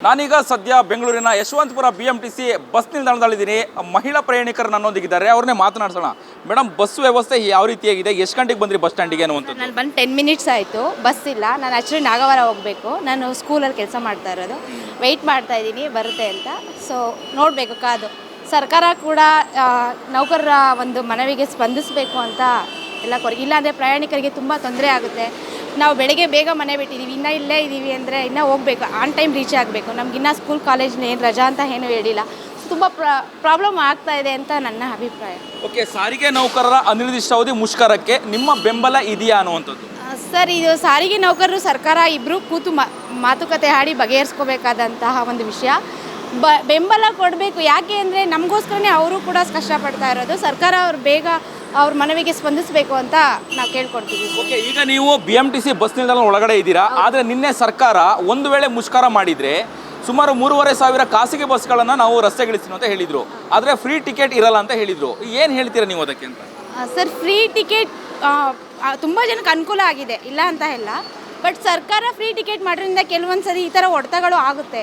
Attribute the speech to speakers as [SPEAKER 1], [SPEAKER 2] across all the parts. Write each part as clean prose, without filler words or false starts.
[SPEAKER 1] ನಾನೀಗ ಸದ್ಯ ಬೆಂಗಳೂರಿನ ಯಶವಂತಪುರ BMTC ಬಸ್ ನಿಲ್ದಾಣದಲ್ಲಿದ್ದೀನಿ. ಮಹಿಳಾ ಪ್ರಯಾಣಿಕರು ನನ್ನೊಂದಿಗಿದ್ದಾರೆ, ಅವ್ರನ್ನೇ ಮಾತನಾಡ್ಸೋಣ. ಮೇಡಮ್, ಬಸ್ ವ್ಯವಸ್ಥೆ ಯಾವ ರೀತಿಯಾಗಿದೆ? ಎಷ್ಟು ಗಂಟೆಗೆ ಬಂದ್ರಿ ಬಸ್ ಸ್ಟ್ಯಾಂಡಿಗೆ ಅನ್ನುವಂಥದ್ದು?
[SPEAKER 2] ನಾನು ಬಂದು 10 ಮಿನಿಟ್ಸ್ ಆಯಿತು, ಬಸ್ ಇಲ್ಲ. ನಾನು ಆ್ಯಕ್ಚುಲಿ ನಾಗವಾರ ಹೋಗಬೇಕು, ನಾನು ಸ್ಕೂಲಲ್ಲಿ ಕೆಲಸ ಮಾಡ್ತಾ ಇರೋದು, ವೆಯ್ಟ್ ಮಾಡ್ತಾ ಇದ್ದೀನಿ ಬರುತ್ತೆ ಅಂತ. ಸೊ ನೋಡಬೇಕು ಕಾದು. ಸರ್ಕಾರ ಕೂಡ ನೌಕರರ ಒಂದು ಮನವಿಗೆ ಸ್ಪಂದಿಸಬೇಕು ಅಂತ ಎಲ್ಲ ಇಲ್ಲಾಂದರೆ ಪ್ರಯಾಣಿಕರಿಗೆ ತುಂಬ ತೊಂದರೆ ಆಗುತ್ತೆ. ನಾವು ಬೆಳಗ್ಗೆ ಬೇಗ ಮನೆ ಬಿಟ್ಟಿದ್ದೀವಿ, ಇನ್ನೂ ಇಲ್ಲೇ ಇದ್ದೀವಿ ಅಂದರೆ ಇನ್ನೂ ಹೋಗಬೇಕು, ಆನ್ ಟೈಮ್ ರೀಚ್ ಆಗಬೇಕು. ನಮಗಿನ್ನ ಸ್ಕೂಲ್ ಕಾಲೇಜ್ನ ಏನು ರಜಾ ಅಂತ ಏನೂ ಹೇಳಿಲ್ಲ. ತುಂಬ ಪ್ರಾಬ್ಲಮ್ ಆಗ್ತಾ ಇದೆ ಅಂತ ನನ್ನ ಅಭಿಪ್ರಾಯ.
[SPEAKER 1] ಓಕೆ, ಸಾರಿಗೆ ನೌಕರರ ಅನಿರ್ದಿಷ್ಟಾವಧಿ ಮುಷ್ಕರಕ್ಕೆ ನಿಮ್ಮ ಬೆಂಬಲ ಇದೆಯಾ ಅನ್ನುವಂಥದ್ದು?
[SPEAKER 2] ಸರ್, ಇದು ಸಾರಿಗೆ ನೌಕರರು ಸರ್ಕಾರ ಇಬ್ಬರು ಕೂತು ಮಾತುಕತೆ ಆಡಿ ಬಗೆಹರಿಸ್ಕೋಬೇಕಾದಂತಹ ಒಂದು ವಿಷಯ. ಬೆಂಬಲ ಕೊಡಬೇಕು. ಯಾಕೆ ಅಂದರೆ ನಮಗೋಸ್ಕರನೇ ಅವರು ಕೂಡ ಕಷ್ಟಪಡ್ತಾ ಇರೋದು. ಸರ್ಕಾರ ಅವ್ರು ಬೇಗ ಅವ್ರ ಮನವಿಗೆ ಸ್ಪಂದಿಸಬೇಕು ಅಂತ ನಾವು ಕೇಳ್ಕೊಡ್ತೀವಿ.
[SPEAKER 1] ಓಕೆ, ಈಗ ನೀವು BMTC ಬಸ್ ನಿಲ್ದಾಣ ಒಳಗಡೆ ಇದ್ದೀರಾ, ಆದರೆ ನಿನ್ನೆ ಸರ್ಕಾರ ಒಂದು ವೇಳೆ ಮುಷ್ಕರ ಮಾಡಿದರೆ ಸುಮಾರು 3,500 ಖಾಸಗಿ ಬಸ್ಗಳನ್ನು ನಾವು ರಸ್ತೆಗಿಳಿಸ್ತೀವಿ ಅಂತ ಹೇಳಿದರು, ಆದರೆ ಫ್ರೀ ಟಿಕೆಟ್ ಇರಲ್ಲ ಅಂತ ಹೇಳಿದರು. ಏನು ಹೇಳ್ತೀರಾ ನೀವು ಅದಕ್ಕೆ ಅಂತ?
[SPEAKER 2] ಸರ್, ಫ್ರೀ ಟಿಕೆಟ್ ತುಂಬ ಜನಕ್ಕೆ ಅನುಕೂಲ ಆಗಿದೆ, ಇಲ್ಲ ಅಂತ ಇಲ್ಲ. ಬಟ್ ಸರ್ಕಾರ ಫ್ರೀ ಟಿಕೆಟ್ ಮಾಡೋದ್ರಿಂದ ಕೆಲವೊಂದು ಸರಿ ಈ ಥರ ಹೊಡೆತಗಳು ಆಗುತ್ತೆ.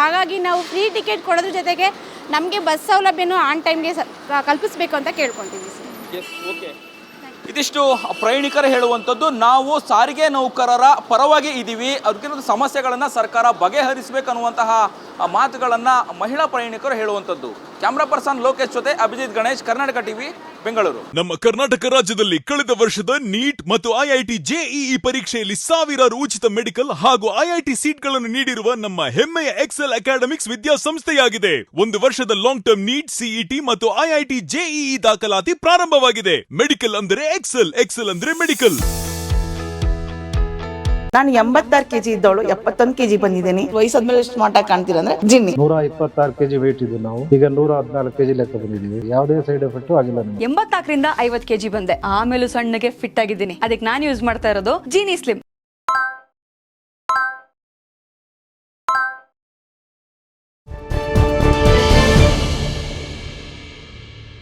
[SPEAKER 2] ಹಾಗಾಗಿ ನಾವು ಫ್ರೀ ಟಿಕೆಟ್ ಕೊಡೋದ್ರ ಜೊತೆಗೆ ನಮಗೆ ಬಸ್ ಸೌಲಭ್ಯನೂ ಆನ್ ಟೈಮ್ಗೆ ಕಲ್ಪಿಸಬೇಕು ಅಂತ ಕೇಳ್ಕೊತೀವಿ ಸರ್.
[SPEAKER 1] ಓಕೆ, ಇದಿಷ್ಟು ಪ್ರಯಾಣಿಕರು ಹೇಳುವಂಥದ್ದು. ನಾವು ಸಾರಿಗೆ ನೌಕರರ ಪರವಾಗಿ ಇದ್ದೀವಿ, ಅದಕ್ಕಿಂತ ಸಮಸ್ಯೆಗಳನ್ನು ಸರ್ಕಾರ ಬಗೆಹರಿಸಬೇಕನ್ನುವಂತಹ ಮಾತುಗಳನ್ನು ಮಹಿಳಾ ಪ್ರಯಾಣಿಕರು ಹೇಳುವಂಥದ್ದು. ಕ್ಯಾಮ್ರಾ ಪರ್ಸನ್ ಲೋಕೇಶ್ ಜೊತೆ ಅಭಿಜಿತ್ ಗಣೇಶ್, ಕರ್ನಾಟಕ ಟಿವಿ, ಬೆಂಗಳೂರು.
[SPEAKER 3] ನಮ್ಮ ಕರ್ನಾಟಕ ರಾಜ್ಯದಲ್ಲಿ ಕಳೆದ ವರ್ಷದ ನೀಟ್ ಮತ್ತು IIT JEE ಪರೀಕ್ಷೆಯಲ್ಲಿ ಸಾವಿರಾರು ಉಚಿತ ಮೆಡಿಕಲ್ ಹಾಗೂ IIT ಸೀಟ್ಗಳನ್ನು ನೀಡಿರುವ ನಮ್ಮ ಹೆಮ್ಮೆಯ ಎಕ್ಸೆಲ್ ಅಕಾಡೆಮಿಕ್ಸ್ ವಿದ್ಯಾಸಂಸ್ಥೆಯಾಗಿದೆ. 1 ವರ್ಷದ ಲಾಂಗ್ ಟರ್ಮ್ ನೀಟ್, CET ಮತ್ತು IIT JEE ದಾಖಲಾತಿ ಪ್ರಾರಂಭವಾಗಿದೆ. ಮೆಡಿಕಲ್ ಅಂದರೆ ಎಕ್ಸೆಲ್, ಎಕ್ಸೆಲ್ ಅಂದ್ರೆ ಮೆಡಿಕಲ್.
[SPEAKER 4] ನಾನು 86 kg ಇದ್ದವಳು 71 kg ಬಂದಿದ್ದೀನಿ. ವಯಸ್ಸಾದ್ಮೇಲೆ ಸ್ಮಾರ್ಟ್ ಆಗಿ ಕಾಣ್ತೀರ ಅಂದ್ರೆ ಜಿನ್ನಿ.
[SPEAKER 5] 126 kg ವೇಟ್ ಇದ್ದು ನಾವು ಈಗ 114 kg ಲೆಕ್ಕ ಬಂದಿದ್ದೀವಿ. ಯಾವುದೇ ಸೈಡ್ ಎಫೆಕ್ಟ್ ಆಗಿಲ್ಲ.
[SPEAKER 6] 84ರಿಂದ 50 kg ಬಂದೆ. ಆಮೇಲೆ ಸಣ್ಣಗೆ ಫಿಟ್ ಆಗಿದ್ದೀನಿ. ಅದಕ್ಕೆ ನಾನು ಯೂಸ್ ಮಾಡ್ತಾ ಇರೋದು ಜೀನಿ ಸ್ಲಿಮ್.